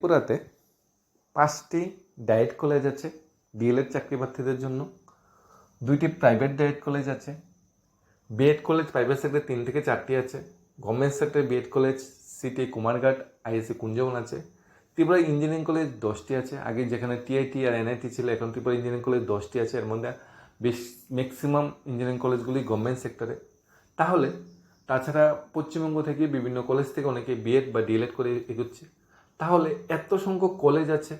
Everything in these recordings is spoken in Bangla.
ত্রিপুরাতে 5টি ডায়েট কলেজ আছে ডিএলএড চাকরি প্রার্থীদের জন্য, 2টি প্রাইভেট ডায়েট কলেজ আছে, বিএড কলেজ প্রাইভেট সেক্টরে 3 থেকে 4টি আছে, গভর্নমেন্ট সেক্টরে BEd college city Kumarghat ISC Kunjaban আছে, ত্রিপুরা ইঞ্জিনিয়ারিং কলেজ 10টি আছে। আগে যেখানে টিআইটি আর এনআইটি ছিল, এখন ত্রিপুরা ইঞ্জিনিয়ারিং কলেজ 10টি আছে। এর মধ্যে ম্যাক্সিমাম ইঞ্জিনিয়ারিং কলেজগুলি গভর্নমেন্ট সেক্টরে। তাহলে তাছাড়া পশ্চিমবঙ্গ থেকে বিভিন্ন কলেজ থেকে অনেকে বিএড বা ডিএলএড করে এগোচ্ছে। তাহলে এত সংখ্যক কলেজ আছে,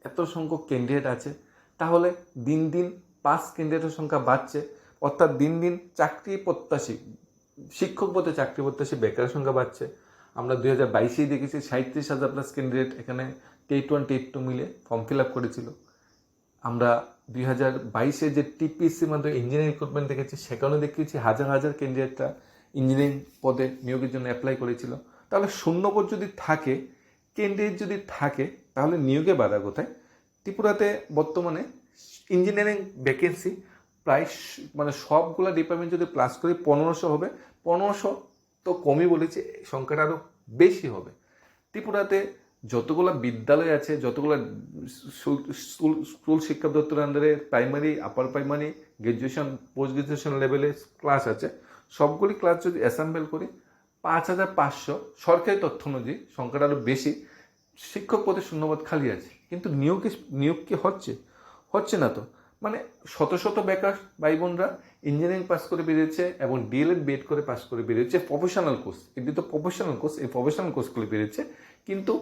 এত সংখ্যক ক্যান্ডিডেট আছে, তাহলে দিন দিন পাস ক্যান্ডিডেটের সংখ্যা বাড়ছে, অর্থাৎ দিন দিন চাকরি প্রত্যাশী, শিক্ষক পদে চাকরি প্রত্যাশী বেকারের সংখ্যা বাড়ছে। আমরা 2022-এই দেখেছি 37,000 প্লাস ক্যান্ডিডেট এখানে টেট 1 টেট 2 মিলে ফর্ম ফিল আপ করেছিল। আমরা 2022-এ যে টিপিএসসির মাধ্যমে ইঞ্জিনিয়ারিং রিক্রুটমেন্ট দেখেছি, সেখানেও দেখেছি হাজার হাজার ক্যান্ডিডেটরা ইঞ্জিনিয়ারিং পদে নিয়োগের জন্য অ্যাপ্লাই করেছিল। তাহলে শূন্যপদ যদি থাকে, ক্যান্ডিডেট যদি থাকে, তাহলে নিয়োগে বাধা কোথায়? ত্রিপুরাতে বর্তমানে ইঞ্জিনিয়ারিং ভ্যাকেন্সি প্রায় সবগুলো ডিপার্টমেন্ট যদি প্লাস করি 1500 হবে। 1500 তো কমই বলেছে, সংখ্যাটা আরও বেশি হবে। ত্রিপুরাতে যতগুলো বিদ্যালয় আছে, যতগুলো স্কুল শিক্ষা দপ্তরের আন্ডারে primary, upper primary, graduation, post graduation লেভেলে ক্লাস আছে, সবগুলি ক্লাস যদি অ্যাসেম্বল করি 5500, সরকারি তথ্য অনুযায়ী সংখ্যাটা আরও বেশি। শিক্ষক পদে শূন্যপদ খালি আছে, কিন্তু নিয়োগ কি হচ্ছে না তো। মানে শত শত বেকার ভাই বোনরা ইঞ্জিনিয়ারিং পাস করে বেরিয়েছে এবং ডিএলএড বিএড করে পাস করে বেরিয়েছে। প্রফেশনাল কোর্স, এটি তো প্রফেশনাল কোর্স, এই প্রফেশনাল কোর্সগুলি বেরিয়েছে, কিন্তু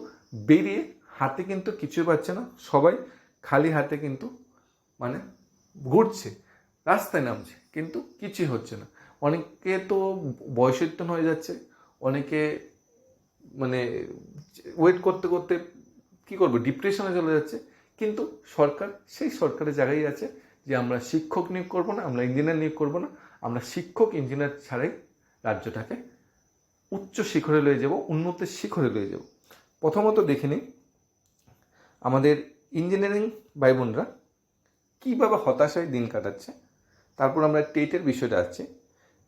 বেরিয়ে হাতে কিন্তু কিছুই পাচ্ছে না। সবাই খালি হাতে কিন্তু ঘুরছে, রাস্তায় নামছে, কিন্তু কিছুই হচ্ছে না। অনেকে তো বয়সোত্তর হয়ে যাচ্ছে, অনেকে ওয়েট করতে করতে কী করবো, ডিপ্রেশনে চলে যাচ্ছে। কিন্তু সরকার সেই সরকারের জায়গায় আছে যে আমরা শিক্ষক নিয়োগ করবো না, আমরা ইঞ্জিনিয়ার নিয়োগ করবো না, আমরা শিক্ষক ইঞ্জিনিয়ার ছাড়াই রাজ্যটাকে উচ্চ শিখরে লয়ে যাব, উন্নতির শিখরে লয়ে যাব। প্রথমত দেখে নিই আমাদের ইঞ্জিনিয়ারিং ভাই বোনরা কীভাবে হতাশায় দিন কাটাচ্ছে। তারপর আমরা টেটের বিষয়টা আসছে।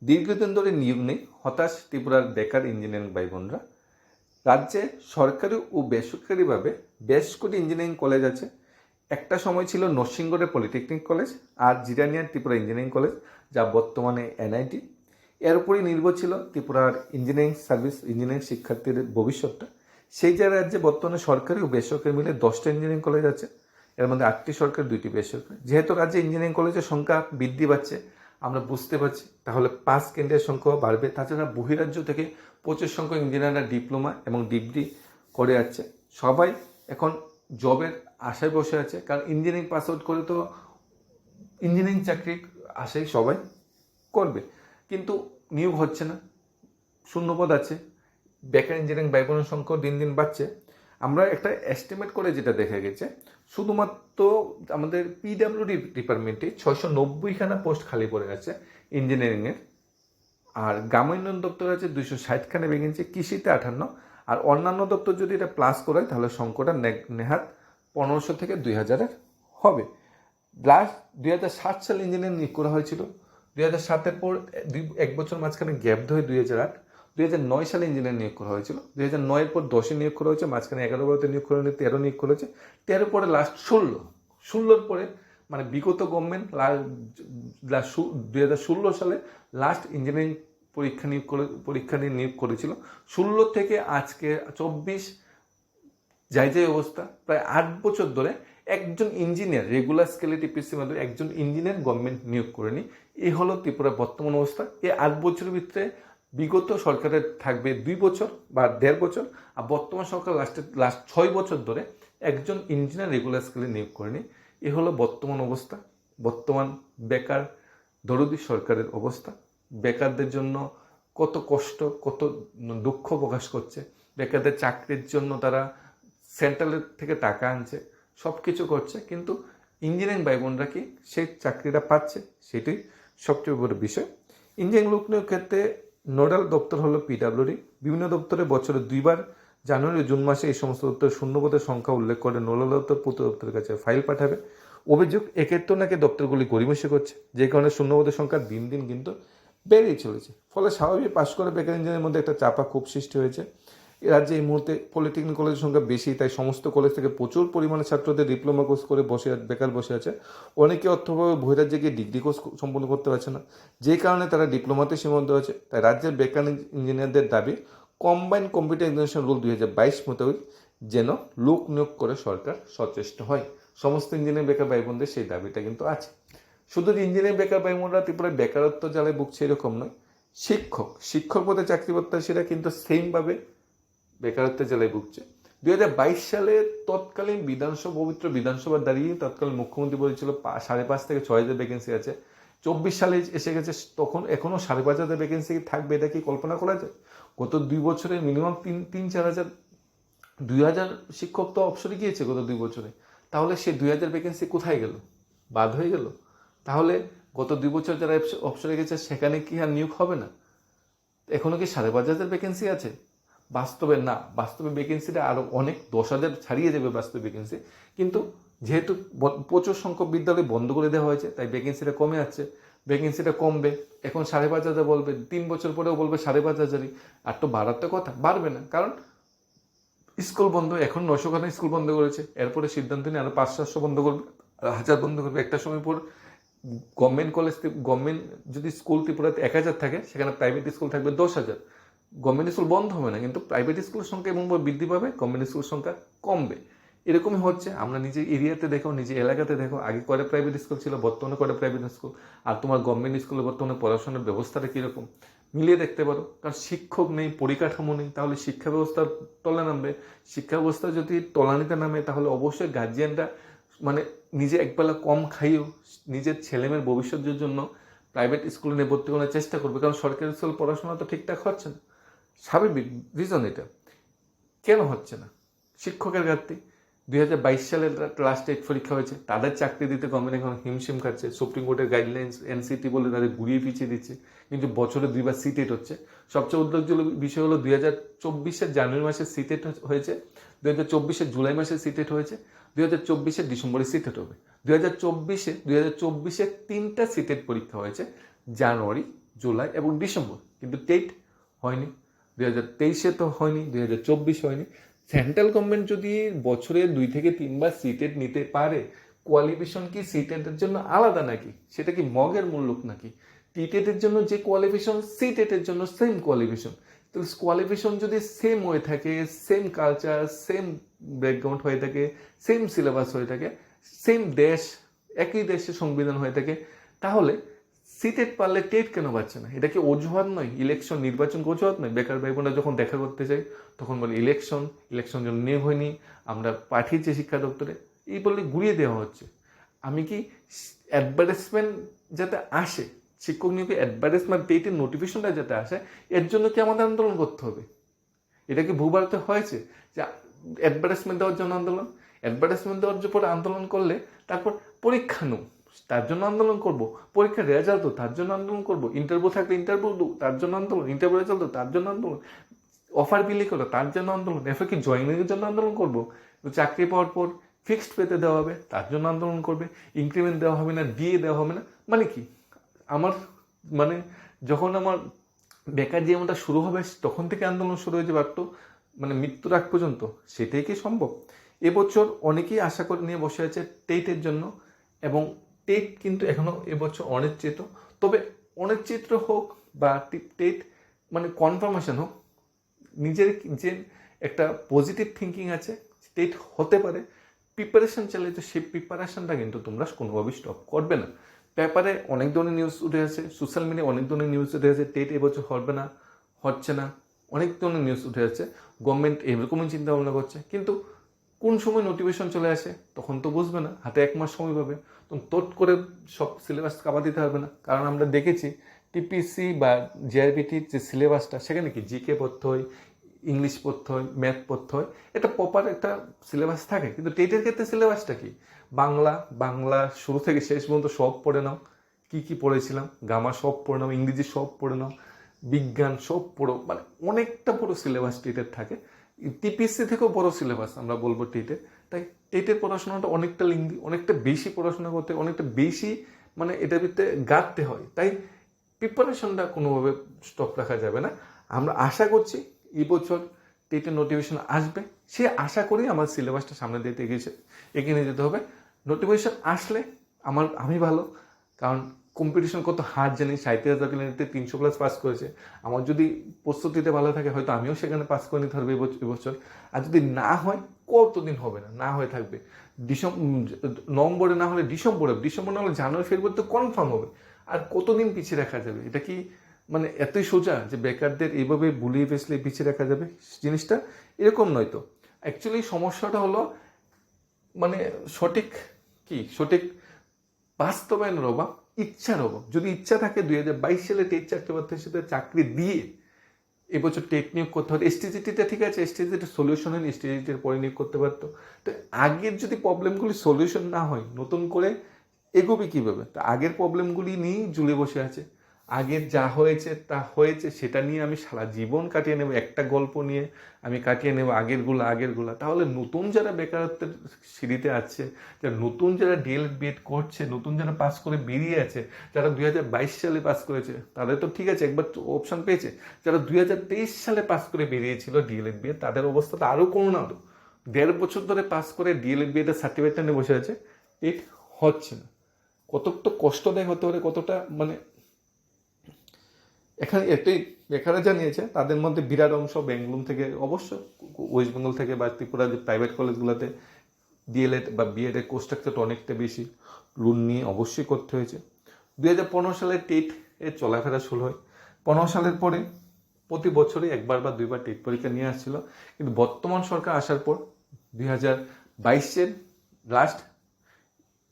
দীর্ঘদিন ধরে নিয়োগ নেই, হতাশ ত্রিপুরার বেকার ইঞ্জিনিয়ারিং ভাই বোনরা। রাজ্যে সরকারি ও বেসরকারিভাবে বেশ কটি ইঞ্জিনিয়ারিং কলেজ আছে। একটা সময় ছিল নরসিংগড়ের পলিটেকনিক কলেজ আর জিরানিয়ার ত্রিপুরা ইঞ্জিনিয়ারিং কলেজ, যা বর্তমানে এনআইটি। এর উপরই নির্ভর ছিল ত্রিপুরার ইঞ্জিনিয়ারিং সার্ভিস, ইঞ্জিনিয়ারিং শিক্ষার্থীদের ভবিষ্যৎটা। সেই যে রাজ্যে বর্তমানে সরকারি ও বেসরকারি মিলে 10টা ইঞ্জিনিয়ারিং কলেজ আছে, এর মধ্যে 8টি সরকারি, 2টি বেসরকারি। যেহেতু রাজ্যে ইঞ্জিনিয়ারিং কলেজের সংখ্যা বৃদ্ধি পাচ্ছে, আমরা বুঝতে পারছি, তাহলে পাস কেন্দ্রের সংখ্যাও বাড়বে। তাছাড়া বহিরাজ্য থেকে প্রচুর সংখ্যক ইঞ্জিনিয়াররা ডিপ্লোমা এবং ডিগ্রি করে যাচ্ছে। সবাই এখন জবের আশায় বসে আছে, কারণ ইঞ্জিনিয়ারিং পাস আউট করে তো ইঞ্জিনিয়ারিং চাকরির আশায় সবাই করবে, কিন্তু নিয়োগ হচ্ছে না, শূন্যপদ আছে, বেকার ইঞ্জিনিয়ারিং ভাই বোনের সংখ্যাও দিন দিন বাড়ছে। আমরা একটা এস্টিমেট করে যেটা দেখা গেছে, শুধুমাত্র আমাদের পিডাব্লিউডি ডিপার্টমেন্টে 690খানা পোস্ট খালি পড়ে আছে ইঞ্জিনিয়ারিংয়ের, আর গ্রামোন্নয়ন দপ্তর আছে 260খানা ভ্যাকেন্সি, কৃষিতে 58, আর অন্যান্য দপ্তর যদি এটা প্লাস করে তাহলে সংখ্যাটা নেহাত 1500 থেকে 2000 হবে। লাস্ট 2007 সালে ইঞ্জিনিয়ার নিয়োগ করা হয়েছিল। 2007-এর পর 1 বছর মাঝখানে গ্যাপ ধরে 2008, 2009 সালে ইঞ্জিনিয়ার নিয়োগ করা হয়েছিল। 2009-এর পর 10-এ নিয়োগ করা হয়েছে, মাঝখানে 11-12-তে নিয়োগ করা হয়েছে, 13 নিয়োগ করেছে, 13 পরে লাস্ট 16 পরে বিগত গভর্নমেন্ট 2016 সালে লাস্ট ইঞ্জিনিয়ারিং পরীক্ষা নিয়ে নিয়োগ করেছিল। 16 থেকে আজকে 24 যাই অবস্থা, প্রায় 8 বছর ধরে একজন ইঞ্জিনিয়ার রেগুলার স্কেলে টিপিএসসির মাধ্যমে একজন ইঞ্জিনিয়ার গভর্নমেন্ট নিয়োগ করেনি। এই হলো ত্রিপুরার বর্তমান অবস্থা। এই 8 বছরের ভিতরে বিগত সরকারের থাকবে 2 বছর বা 1.5 বছর, আর বর্তমান সরকার লাস্ট 6 বছর ধরে একজন ইঞ্জিনিয়ার রেগুলার স্কেলে নিয়োগ করেনি। এ হলো বর্তমান অবস্থা, বর্তমান বেকার দরদি সরকারের অবস্থা। বেকারদের জন্য কত কষ্ট, কত দুঃখ প্রকাশ করছে। বেকারদের চাকরির জন্য তারা সেন্ট্রালের থেকে টাকা আনছে, সব কিছু করছে, কিন্তু ইঞ্জিনিয়ারিং ভাই বোনরা কি সেই চাকরিটা পাচ্ছে? সেটাই সবচেয়ে বড় বিষয়। ইঞ্জিনিয়ারিং লোক নিয়োগ ক্ষেত্রে নোডাল দপ্তর হলো পিডাব্লিউডি। বিভিন্ন দপ্তরে বছরে 2বার জানুয়ারি ও জুন মাসে এই সমস্ত দপ্তরের শূন্যপদের সংখ্যা উল্লেখ করে নোডাল দপ্তর পূর্ত দপ্তরের কাছে ফাইল পাঠাবে। অভিযোগ এক্ষেত্রে নাকি দপ্তরগুলি গড়িমসি করছে, যে কারণে শূন্যপদের সংখ্যা দিন দিন কিন্তু বেড়েই চলেছে। ফলে স্বাভাবিক পাশ করে বেকার ইঞ্জিনিয়ারের মধ্যে একটা চাপা ক্ষোভ সৃষ্টি হয়েছে। রাজ্যে এই মুহূর্তে পলিটেকনিক কলেজের সংখ্যা বেশি, তাই সমস্ত কলেজ থেকে প্রচুর পরিমাণে ছাত্রদের ডিপ্লোমা কোর্স করে বেকার বসে আছে। অনেকে অর্থভাবে বহিরাজ্যে গিয়ে ডিগ্রি কোর্স সম্পন্ন করতে পারছে না, যে কারণে তারা ডিপ্লোমাতে সীমাবদ্ধ আছে। তাই রাজ্যের বেকার ইঞ্জিনিয়ারদের দাবি কম্বাইন্ড কম্পিউটার এক্সামিনেশন রুল 2022 মোতাবেক যেন লোক নিয়োগ করে সরকার সচেষ্ট হয়। সমস্ত ইঞ্জিনিয়ার বেকার ভাই বোনদের সেই দাবিটা কিন্তু আছে। শুধু ইঞ্জিনিয়ার বেকার ভাই বোনরা ত্রিপুরায় বেকারত্ব জ্বালায় ভুগছে এরকম নয়, শিক্ষক পদে চাকরি প্রত্যাশীরা কিন্তু সেমভাবে বেকারত্বের জ্বালায় ভুগছে। 2022 সালে তৎকালীন পবিত্র বিধানসভা দাঁড়িয়ে তৎকালীন মুখ্যমন্ত্রী বলেছিল 5,500 থেকে 6,000 ভ্যাকেন্সি আছে। 24 সালে এসে গেছে, তখন এখনো 5,500 ভ্যাকেন্সি থাকবে, এটা কি কল্পনা করা যায়? গত 2 বছরে মিনিমাম 3-4 হাজার 2,000 শিক্ষক তো অবসরে গিয়েছে গত 2 বছরে। তাহলে সে 2,000 ভ্যাকেন্সি কোথায় গেল? বাদ হয়ে গেল? তাহলে গত 2 বছর যারা অবসরে গেছে সেখানে কি আর নিয়োগ হবে না? এখনো কি 5,500 ভ্যাকেন্সি আছে? বাস্তবে না, বাস্তবে ভ্যাকেন্সিটা আরও অনেক 10,000 ছাড়িয়ে যাবে বাস্তবে ভ্যাকেন্সি। কিন্তু যেহেতু প্রচুর সংখ্যক বিদ্যালয় বন্ধ করে দেওয়া হয়েছে, তাই ভ্যাকেন্সিটা কমে যাচ্ছে। ভ্যাকেন্সিটা কমবে, এখন 5,500 বলবে, 3 বছর পরেও বলবে 5,500। আর তো বাড়ার তো কথা, বাড়বে না, কারণ স্কুল বন্ধ। এখন 900খানা স্কুল বন্ধ করেছে, এরপরে সিদ্ধান্ত নিয়ে আরও 500-700 বন্ধ করবে, 1,000 বন্ধ করবে। একটা সময় পর গভর্নমেন্ট যদি স্কুল ত্রিপুরাতে 1,000 থাকে, সেখানে প্রাইভেট স্কুল থাকবে 10,000। গভর্নমেন্ট স্কুল বন্ধ হবে না, কিন্তু প্রাইভেট স্কুলের সংখ্যা এবং বৃদ্ধি পাবে, গভর্নমেন্ট স্কুলের সংখ্যা কমবে। এরকমই হচ্ছে। আমরা নিজের এরিয়াতে দেখো, নিজের এলাকাতে দেখো, আগে কয়টা প্রাইভেট স্কুল ছিল, বর্তমানে কয়টা প্রাইভেট স্কুল, আর তোমার গভর্নমেন্ট স্কুলে বর্তমানে পড়াশোনার ব্যবস্থাটা কীরকম মিলিয়ে দেখতে পারো। কারণ শিক্ষক নেই, পরিকাঠামো নেই, তাহলে শিক্ষা ব্যবস্থার তলে নামবে। শিক্ষা ব্যবস্থা যদি তলানিতে নামে, তাহলে অবশ্যই গার্জিয়ানরা মানে নিজে একবেলা কম খাইয়েও নিজের ছেলেমেয়ের ভবিষ্যতের জন্য প্রাইভেট স্কুলে নিয়ে ভর্তি করার চেষ্টা করবে, কারণ সরকারি স্কুল পড়াশোনা তো ঠিকঠাক হচ্ছে না। স্বাভাবিক রিজন এটা। কেন হচ্ছে না? শিক্ষকের ঘাটতি। 2022 সালে ক্লাস 8 পরীক্ষা হয়েছে, তাদের চাকরি দিতে গভর্নমেন্ট এখন হিমশিম খাচ্ছে। সুপ্রিম কোর্টের গাইডলাইন্স এনসিটি বলে তাদের ঘুরিয়ে পিছিয়ে দিচ্ছে, কিন্তু বছরে 2বার সিটেট হচ্ছে। সবচেয়ে উল্লেখযোগ্য বিষয় হলো 2024 জানুয়ারি মাসে সিটেট হয়েছে, 2024 জুলাই মাসে সিটেট হয়েছে, 2024 ডিসেম্বরে সিটেট হবে। 2024 3টা সিটেট পরীক্ষা হয়েছে, জানুয়ারি, জুলাই এবং ডিসেম্বর, কিন্তু টেট হয়নি। 2023 তো হয়নি, 2024 হয়নি। সেন্ট্রাল গভর্নমেন্ট যদি বছরে 2 থেকে 3বার সিটেট নিতে পারে, কোয়ালিফিকেশন কি সিটেটের জন্য আলাদা নাকি? সেটা কি মগের মূল্য নাকি? টিটেটের জন্য যে কোয়ালিফিকেশন, সিটেটের জন্য সেম কোয়ালিফিকেশন। তো কোয়ালিফিকেশন যদি সেম হয়ে থাকে, সেম কালচার, সেম ব্যাকগ্রাউন্ড হয়ে থাকে, সেম সিলেবাস হয়ে থাকে, সেম দেশ, একই দেশের সংবিধান হয়ে থাকে, তাহলে সিটেট পারলে টেট কেন পাচ্ছে না? এটা কি অজুহাত নয়? ইলেকশন, নির্বাচন অজুহাত নয়? বেকার ভাই বোনরা যখন দেখা করতে চাই, তখন বলে ইলেকশন জন্য নিয়োগ হয়নি, আমরা পাঠিয়েছি শিক্ষা দপ্তরে, এই বলে ঘুরিয়ে দেওয়া হচ্ছে। আমি কি অ্যাডভার্টাইজমেন্ট যাতে আসে, শিক্ষক নিয়োগে অ্যাডভার্টাইজমেন্ট টেটের নোটিফিকেশনটা যাতে আসে, এর জন্য কি আমাদের আন্দোলন করতে হবে? এটা কি ভূভারতে হয়েছে যে অ্যাডভার্টাইজমেন্ট দেওয়ার জন্য আন্দোলন? অ্যাডভার্টাইজমেন্ট দেওয়ার পরে আন্দোলন করলে তারপর পরীক্ষা নেব, তার জন্য আন্দোলন করব, পরীক্ষার রেজাল্ট তো তার জন্য আন্দোলন করব, ইন্টারভিউ থাকলে ইন্টারভিউ দো তার জন্য আন্দোলন, ইন্টারভিউ রেজাল্ট তো তার জন্য আন্দোলন, অফার বিলি করো তার জন্য আন্দোলন, এরপর কি জয়েনিংয়ের জন্য আন্দোলন করব, চাকরি পাওয়ার পর ফিক্সড পেতে দেওয়া হবে তার জন্য আন্দোলন করবে, ইনক্রিমেন্ট দেওয়া হবে না, দিয়ে দেওয়া হবে না, মানে কি? আমার মানে যখন আমার বেকার জীবনটা শুরু হবে তখন থেকে আন্দোলন শুরু হয়ে যাবে, আর তো মানে মৃত্যুর আগ পর্যন্ত, সেটাই কি সম্ভব? এবছর অনেকেই আশা করে নিয়ে বসে আছে টেটের জন্য, এবং টেট কিন্তু এখনও এবছর অনিশ্চিত। তবে অনিশ্চিত হোক বা টেট মানে কনফার্মেশন হোক, নিজের যে একটা পজিটিভ থিঙ্কিং আছে, টেট হতে পারে, প্রিপারেশন চালিয়ে, তো সেই প্রিপারেশনটা কিন্তু তোমরা কোনোভাবেই স্টপ করবে না। পেপারে অনেক ধরনের নিউজ উঠে আছে, সোশ্যাল মিডিয়ায় অনেক ধরনের নিউজ উঠে আছে, টেট এবছর হবে না, হচ্ছে না, অনেক ধরনের নিউজ উঠে আছে। গভর্নমেন্ট এরকমই চিন্তা ভাবনা করছে, কিন্তু কোন সময় নোটিফিকেশন চলে আসে তখন তো বুঝবে না, হাতে 1 মাস সময় পাবে, তখন তোট করে সব সিলেবাস কাবা দিতে পারবে না। কারণ আমরা দেখেছি টিপিসি বা জিআরবিটির যে সিলেবাসটা, সেখানে কি জিকে পড়তে হয়, ইংলিশ পড়তে হয়, ম্যাথ পড়তে হয়, এটা প্রপার একটা সিলেবাস থাকে। কিন্তু টেটের ক্ষেত্রে সিলেবাসটা কি? বাংলা শুরু থেকে শেষ পর্যন্ত সব পড়ে নাও, কি পড়েছিলাম, গামা সব পড়ে নাও, ইংরেজি সব পড়ে নাও, বিজ্ঞান সব পড়ো, মানে অনেকটা বড় সিলেবাস টেটের থাকে। টিপিএসসি থেকেও বড় সিলেবাস আমরা বলবো টেটের। তাই টেটের পড়াশোনাটা অনেকটা লিঙ্গি, অনেকটা বেশি পড়াশোনা করতে, অনেকটা বেশি মানে এটার ভিতরে গাঁথতে হয়। তাই প্রিপারেশনটা কোনোভাবে স্টপ রাখা যাবে না। আমরা আশা করছি এবছর টেটের নোটিফিকেশন আসবে, সে আশা করি আমার সিলেবাসটা সামনে দিয়ে এগিয়ে নিয়ে যেতে হবে। নোটিফিকেশন আসলে আমি ভালো, কারণ কম্পিটিশন কত হার্ড জানি। 37,000 ক্যান্ডিডেটে 300+ পাস করেছে। আমার যদি প্রস্তুতিতে ভালো থাকে হয়তো আমিও সেখানে পাস করে নিতে পারবো এবছর। আর যদি না হয়, কতদিন হবে না হয়ে থাকবে, নভেম্বরে না হলে ডিসেম্বর না হলে জানুয়ারি ফেব্রুয়ারি তো কনফার্ম হবে। আর কতদিন পিছিয়ে রাখা যাবে? এটা কি মানে এতই সোজা যে বেকারদের এইভাবে বুলিয়ে বেসলে পিছিয়ে রাখা যাবে? জিনিসটা এরকম নয় তো। অ্যাকচুয়ালি সমস্যাটা হলো মানে সঠিক বাস্তবায়নের অভাব, ইচ্ছার অভাব। যদি ইচ্ছা থাকে 2022 সালে টেট চাকরিপ্রার্থীর সাথে চাকরি দিয়ে এবছর টেট নিয়োগ করতে হবে। এসটিজিটিটা ঠিক আছে, এসটিজিটির সলিউশন হয়নি, এসটিজিটির পরে নিয়োগ করতে পারতো। তো আগের যদি প্রবলেমগুলি সলিউশন না হয়, নতুন করে এগোবে কীভাবে? তো আগের প্রবলেমগুলি নিয়েই ঝুলে বসে আছে। আগের যা হয়েছে সেটা নিয়ে আমি সারা জীবন কাটিয়ে নেব, একটা গল্প নিয়ে আমি কাটিয়ে নেব আগেরগুলা। তাহলে নতুন যারা বেকারত্বের সিঁড়িতে আছে, যারা নতুন যারা ডিএলএড বিএড করছে, নতুন যারা পাস করে বেরিয়ে আছে, যারা 2022 সালে পাস করেছে তাদের তো ঠিক আছে, একবার অপশান পেয়েছে। যারা 2023 সালে পাস করে বেরিয়েছিল ডিএলএড বিএড, তাদের অবস্থা তো আরও করুন। 1.5 বছর ধরে পাস করে ডিএলএড বিএডের সার্টিফিকেটটা নিয়ে বসে আছে, টেট হচ্ছে না। কতটা কষ্টদায়ক হতে পারে, কতটা মানে এখানে এটাই বেকাররা জানিয়েছে। তাদের মধ্যে বিরাট অংশ বেঙ্গলুরু থেকে, অবশ্য ওয়েস্ট বেঙ্গল থেকে বা ত্রিপুরা যে প্রাইভেট কলেজগুলোতে ডিএলএড বা বিএড এর কোর্স স্ট্রাকচারটা অনেকটা বেশি, লোন নিয়ে অবশ্যই করতে হয়েছে। 2015 সালে টেট এর চলাফেরা শুরু হয়। 15 সালের পরে প্রতি বছরই একবার বা দুইবার টেট পরীক্ষা নিয়ে আসছিল। কিন্তু বর্তমান সরকার আসার পর 2022-এর লাস্ট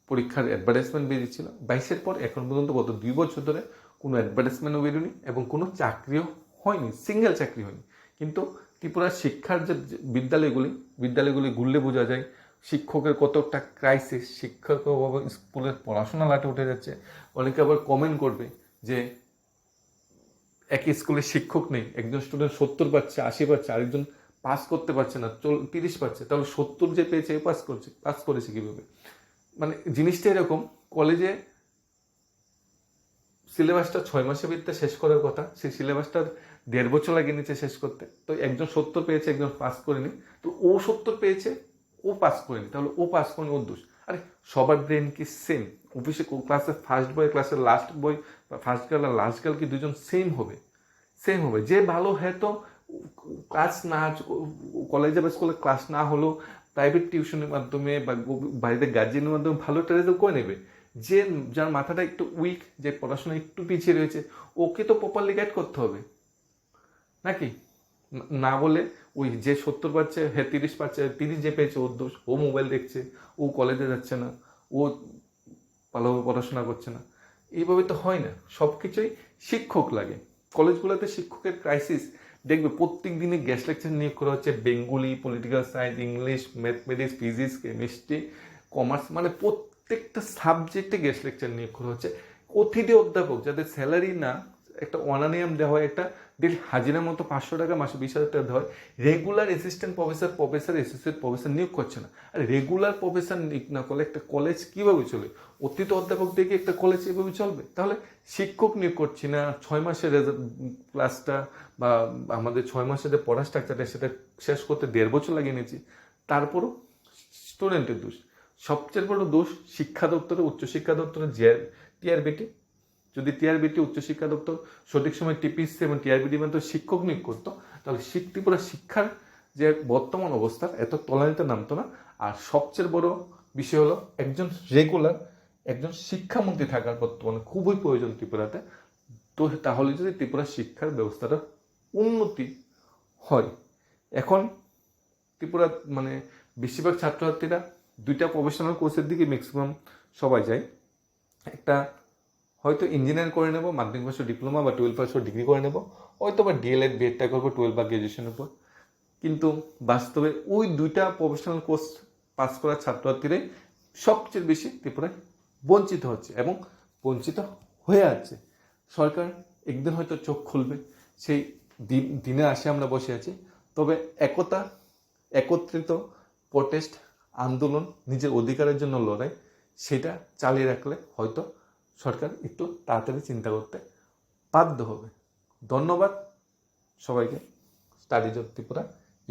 পরীক্ষার অ্যাডভার্টাইজমেন্ট বেরিয়েছিল। 22-এর পর এখন পর্যন্ত গত 2 বছর ধরে কোনো অ্যাডভার্টাইজমেন্টও বেরোয়নি এবং কোনো চাকরিও হয়নি, সিঙ্গেল চাকরি হয়নি। কিন্তু ত্রিপুরার শিক্ষার যে বিদ্যালয়গুলি ঘুরলে বোঝা যায় শিক্ষকের কতটা ক্রাইসিস, শিক্ষক স্কুলের পড়াশোনা লাটে উঠে যাচ্ছে। অনেকে আবার কমেন্ট করবে যে একই স্কুলে শিক্ষক নেই, একজন স্টুডেন্ট 70 পাচ্ছে, 80 পাচ্ছে, আরেকজন পাস করতে পারছে না, 30 পাচ্ছে, তাহলে 70 যে পেয়েছে পাস করেছে কীভাবে? মানে জিনিসটা এরকম, কলেজে সিলেবাসটা 6 মাসের ভিতরে শেষ করার কথা, সেই সিলেবাসটা 1.5 বছর লাগিয়ে নিচ্ছে শেষ করতে। তো একজন 70 পেয়েছে, একজন পাস করেনি, তো ও 70 পেয়েছে, ও পাস করেনি, তাহলে ও পাস করেনি, ওর দোষ। আরে সবার ব্রেন কি সেম? অফিসে ক্লাসের ফার্স্ট বয়, ক্লাসের লাস্ট বয়, ফার্স্ট গার্ল আর লাস্ট গার্ল কি দুজন সেম হবে? যে ভালো হয়তো ক্লাস না, কলেজে বা স্কুলে ক্লাস না হলেও প্রাইভেট টিউশনের মাধ্যমে বা বাড়িতে গার্জিয়ানের মাধ্যমে ভালো একটা রেজাল্ট করে নেবে। যার মাথাটা একটু উইক, যে পড়াশোনা একটু পিছিয়ে রয়েছে, ওকে তো প্রপারলি গাইড করতে হবে নাকি? না বলে ওই যে 70 পাচ্ছে, 30 পাচ্ছে, 30 যে পেয়েছে ওর দোষ, ও মোবাইল দেখছে, ও কলেজে যাচ্ছে না, ও ভালোভাবে পড়াশোনা করছে না। এইভাবে তো হয় না। সব কিছুই শিক্ষক লাগে। কলেজগুলোতে শিক্ষকের ক্রাইসিস দেখবে, প্রত্যেক দিনই গেস্ট লেকচার নিয়োগ করা হচ্ছে। Bengali, political science, English, mathematics, physics, chemistry, commerce, মানে প্রত্যেকটা সাবজেক্টে গেস্ট লেকচার নিয়োগ করা হচ্ছে। অতিথি অধ্যাপক যাদের স্যালারি না, একটা অনানিয়াম দেওয়া হয়, একটা ডেলি হাজিরার মতো 500 টাকা, মাসে 20,000 টাকা দেওয়া হয়। Regular assistant professor, associate professor নিয়োগ করছে না। আর রেগুলার প্রফেসর নিয়োগ না করলে একটা কলেজ কীভাবে চলে? অতিথি অধ্যাপক দেখে একটা কলেজ এভাবে চলবে? তাহলে শিক্ষক নিয়োগ করছি না, 6 মাসের ক্লাসটা বা আমাদের 6 মাসের যে পড়া স্ট্রাকচারটা সেটা শেষ করতে 1.5 বছর লাগিয়ে নিয়েছি। তারপরও স্টুডেন্টের দোষ। সবচেয়ে বড় দোষ শিক্ষা দপ্তরে, উচ্চশিক্ষা দপ্তরে, টিআরবিটি। যদি টিআরবিটি, উচ্চশিক্ষা দপ্তর সঠিক সময় টিপিসি এবং টিআরবিটির মাধ্যমে শিক্ষক নিয়োগ করতো, তাহলে ত্রিপুরা শিক্ষার যে বর্তমান অবস্থা এত তলানিতে নামতো না। আর সবচেয়ে বড় বিষয় হলো একজন শিক্ষামন্ত্রী থাকার বর্তমানে খুবই প্রয়োজন ত্রিপুরাতে। তো তাহলে যদি ত্রিপুরার শিক্ষার ব্যবস্থাটা উন্নতি হয়। এখন ত্রিপুরা মানে বেশিরভাগ ছাত্রছাত্রীরা 2টা প্রফেশনাল কোর্সের দিকে ম্যাক্সিমাম সবাই যায়। একটা হয়তো ইঞ্জিনিয়ার করে নেব, মাধ্যমিক পাশে ডিপ্লোমা বা 12 পাশে ডিগ্রি করে নেব, হয়তো বা ডিএলএড বিএডটা করবো 12 বা গ্র্যাজুয়েশনের পর। কিন্তু বাস্তবে ওই 2টা প্রফেশনাল কোর্স পাস করা ছাত্রছাত্রীরাই সবচেয়ে বেশি ত্রিপুরায় বঞ্চিত হচ্ছে এবং বঞ্চিত হয়ে আছে। সরকার একদিন হয়তো চোখ খুলবে, সেই দিনের আশে আমরা বসে আছি। তবে একত্রিত প্রোটেস্ট, আন্দোলন, নিজের অধিকারের জন্য লড়াই, সেটা চালিয়ে রাখলে হয়তো সরকার একটু তাড়াতাড়ি চিন্তা করতে বাধ্য হবে। ধন্যবাদ সবাইকে। Studies of Tripura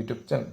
YouTube channel.